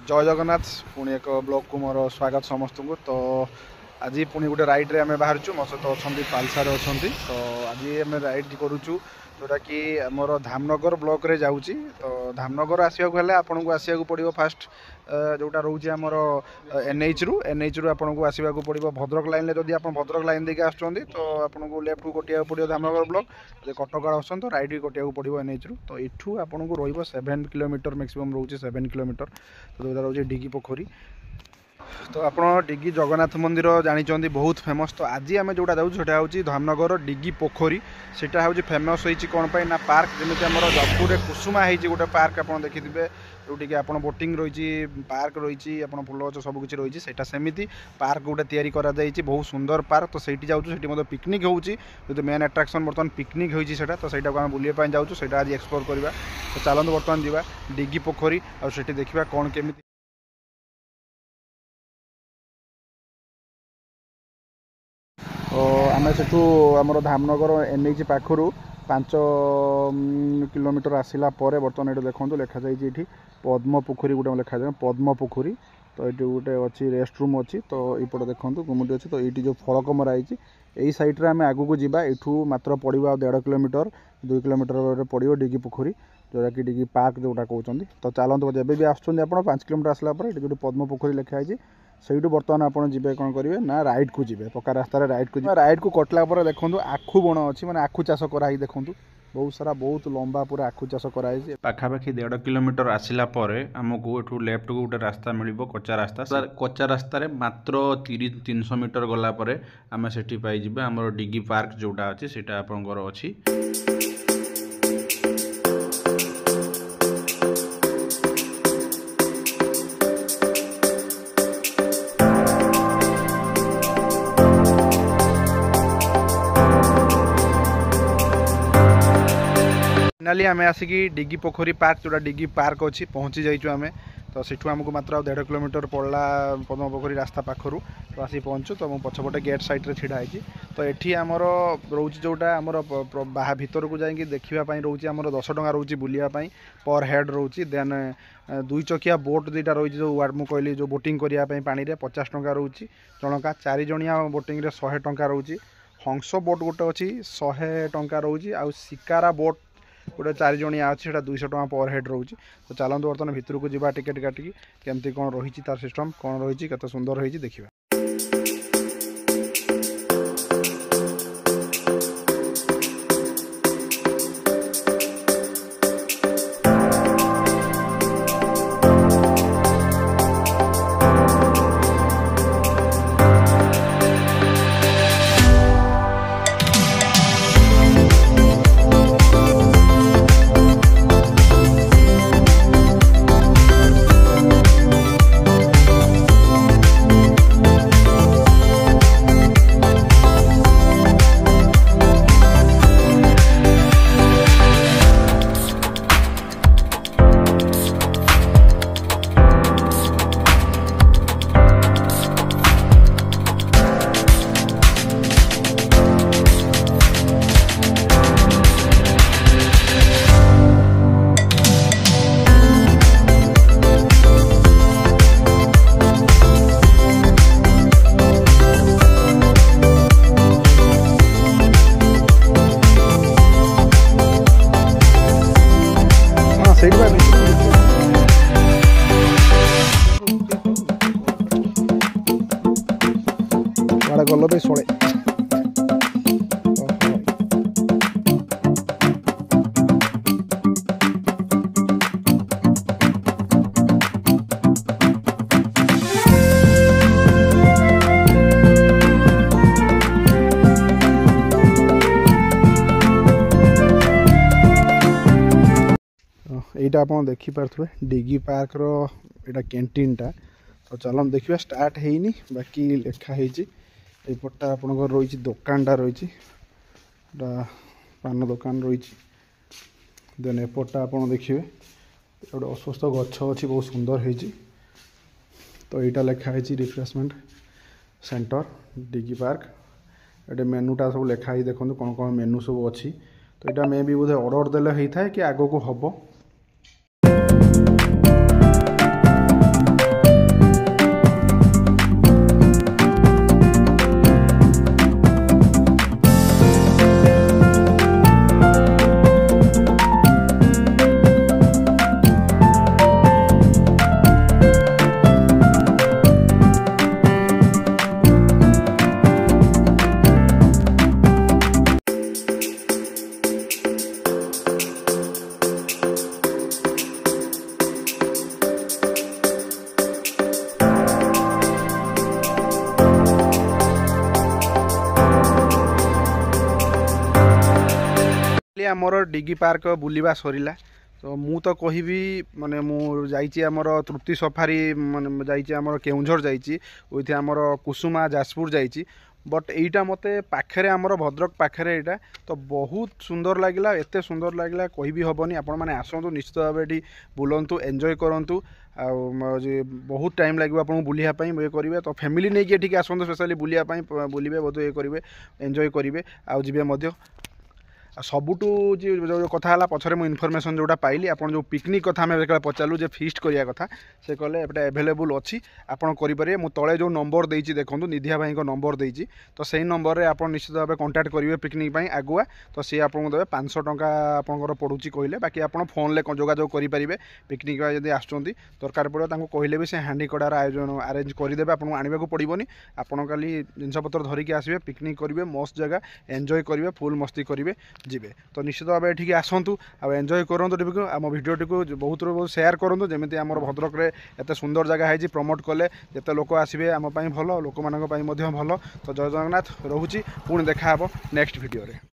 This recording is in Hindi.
जय जगन्नाथ पुणी एक ब्लॉग को मोर स्वागत समस्त को। तो आज पुणी गोटे राइड्रे आम बाहर मो सहित अच्छा पालसार अच्छा तो आज आम राइड करुचु जोटा कि मोर धामनगर ब्लॉक रे जाऊँगी। तो धामनगर आसवाक आपन को आसवाक पड़ो फास्ट जोटा रोचे आमर एनएच रु आपन को आसवाक पड़ो भद्रक लाइन जदि आप भद्रक लाइन देखिए आसुँच तो आपन को लेफ्ट को कटिया पड़ो धामनगर ब्लॉक कटक आसन तो राइट को कटिया पड़ो एनएच रु। तो यू आपन को रो 7 किलोमीटर मैक्सिमम रोचे 7 किलोमीटर। तो जोटा रोचे डिगी पोखरी। तो आप डिगी जगन्नाथ मंदिर जानी बहुत फेमस। तो आज आम जोटा जाऊँ सेटा हूँ धामनगर डिगी पोखरी। सेटा हूँ फेमस होती कौन पाई ना पार्क जमी आम जजपुर कुसुमा होती गोटे पार्क आप देखिथे जोटि आप बोटिंग रही पार्क रही आप फुल गच सबकि रही से सेमती पार्क गोटे तैयारी करा बहुत सुंदर पार्क। तो सही जाऊँ से पिकनिक हो मेन अट्राक्शन बर्तमान पिकनिक होता तो सही को बुलाई जाऊँ से आज एक्सप्लोर करवा। तो चलते बर्तमान जावा डिगी पोखरी और देखा कौन केमी आम से आमर धामनगर एनएच पाखर 5 किलोमीटर आसला बर्तमान ये देखो लिखा जाइए पद्म पोखरी गोटे लिखा जाए पद्म पोखरी। तो ये गोटे अच्छी रेस्ट रूम अच्छी। तो ये देखो गुमुटी अच्छी। तो ये जो फलक मराई यही सैड्रे आम आगू को जावा यू मात्र पड़ो 1.5 किलोमीटर 2 किलोमीटर पड़ो डिगी पोखरी जोटा कि डिगी पार्क जोटा कहते। तो चलते जब भी आसुँच आप 5 किलोमीटर आसला जो पद्म पोखरी लिखाई से बर्तमान आपड़ जी कौन करेंगे ना राइट को जी पक्का रास्तार राइट को राइट को कटला देखो आखु बण अच्छी मैंने आखु चाष कराई देखो बहुत सारा बहुत लंबा पूरा आखु चाष कराई पाखापाखि 1.5 किलोमीटर आसला आमको एठू लेफ्ट को गोटे रास्ता मिल कच्चा रास्ता कच्चा रास्तार मात्र 300 मीटर गलापर आम से पाइबे आम डिगी पार्क जोटा अच्छी से आपंकर अच्छी। फाइनाली आम आसिकी डिगी पोखरी पार्क जोटा डिगी पार्क अच्छी पहुँची जाइचु आम। तो सेठू आमको मात्र 1.5 किलोमीटर पड़ला पद्म पोखरी रास्ता पाखर। तो आसी पहुँचु तो मुझे पछपटे गेट साइड रे छिड़ा है। तो ये आमर रोच जोटा आमर बाहा भितर को जाकि देखापी रोचे आमर 10 टଙ୍କା रोचे बुलायापी पर हेड रोचे। देन 2 चकिया बोट दुईटा रही जो मुझे कहली जो बोटिंग करने पानी में 50 टଙ୍କା रोचे जनका 4 जणिया बोटिंग 100 टଙ୍କା रोचे। हंस बोट गोटे अच्छी 100 टଙ୍କା रोचे आ शिकारा बोट गोटे 4 जणिया अच्छी 200 टଙ୍କା पर हेड रोचे। तो चलते बर्तमान भितर को जावा टिकेट काटिकी केमती कौन रही तार सिस्टम कौन रही केते सुंदर रही देखा। गल भाई सोले यहाँ आप देखिपे डिगी पार्क रा कैंटीन टा। तो चलन देखा स्टार्ट है बाकी लिखाही एपटा आप रही दुकानटा रही पान दुकान रही। देन एपटा आप देखिए गोटे अस्वस्थ गछ अच्छी बहुत सुंदर है। तो यहाँ लिखाही रिफ्रेशमेंट सेंटर डिगी पार्क ये मेनूटा सब लिखाही देखो कौन कौन मेनू सब अच्छी। तो यहाँ मे भी बोधे ऑर्डर देले होता है कि आग को हम। आमर डिगी पार्क बुलवा सरला तो मु तो कहबी माने मु जाइए आमर तृप्ति सफारी माने जाइए आमर केउंझर जाइए उइथे आमर कुसुमा जाजपुर जाइए बट एटा मते पाखरे आमर भद्रक पाखरे एटा तो बहुत सुंदर लगिला एते सुंदर लगिला कहि भी हबनी आपण माने आसंतु निश्चित भाव एटी बुलंतु एंजॉय करंतु आ बहुत टाइम लगे आपको बुलिया ये करेंगे तो फैमिली नहीं कि आसतु स्पेशली बुलिया बुलिबे बहुत ये करेंगे एंजॉय करेंगे आ जी सबुठू जो कथा पछरे मु इनफॉरमेशन जोटा पाइली आपन जो पिकनिक कथा आम पचारू जे फीस्ट करिया कथा से कहले एटा अवेलेबल अच्छी आपन करेंगे मु तले जो नंबर देइछि देखंतु निधिया भाई को नंबर देइछि तो सही नंबर रे आपन निश्चित भाव कांटेक्ट करेंगे पिकनिक पई आगुआ तो सी आपको देवे 500 टंका आपनकर पड़ुछि कहले बाकी आपन फोन ले जोगाजोग करि परिबे पिकनिक जदि आछुंती दरकार पड़ो तांको कहले भी से हांडी कड़ार आयोजन अरेंज करदेवे आपको आने को पड़ोनी आपन खाली जिनपतर धरिकी आसबे पिकनिक करेंगे मस्त जगह एंजॉय करेंगे फुल मस्ती करेंगे जीवे तो निश्चित भाव ये आसतु आ एंजॉय करूँ आम भिडियोटी को बहुत बहुत शेयर करूँ जमी आम भद्रक में एत सुंदर जगह है प्रमोट कले जिते लोक आसबे आम भल लोक भल तो जय जगन्नाथ रोची पुणी देखा नेक्स्ट भिडियो रे।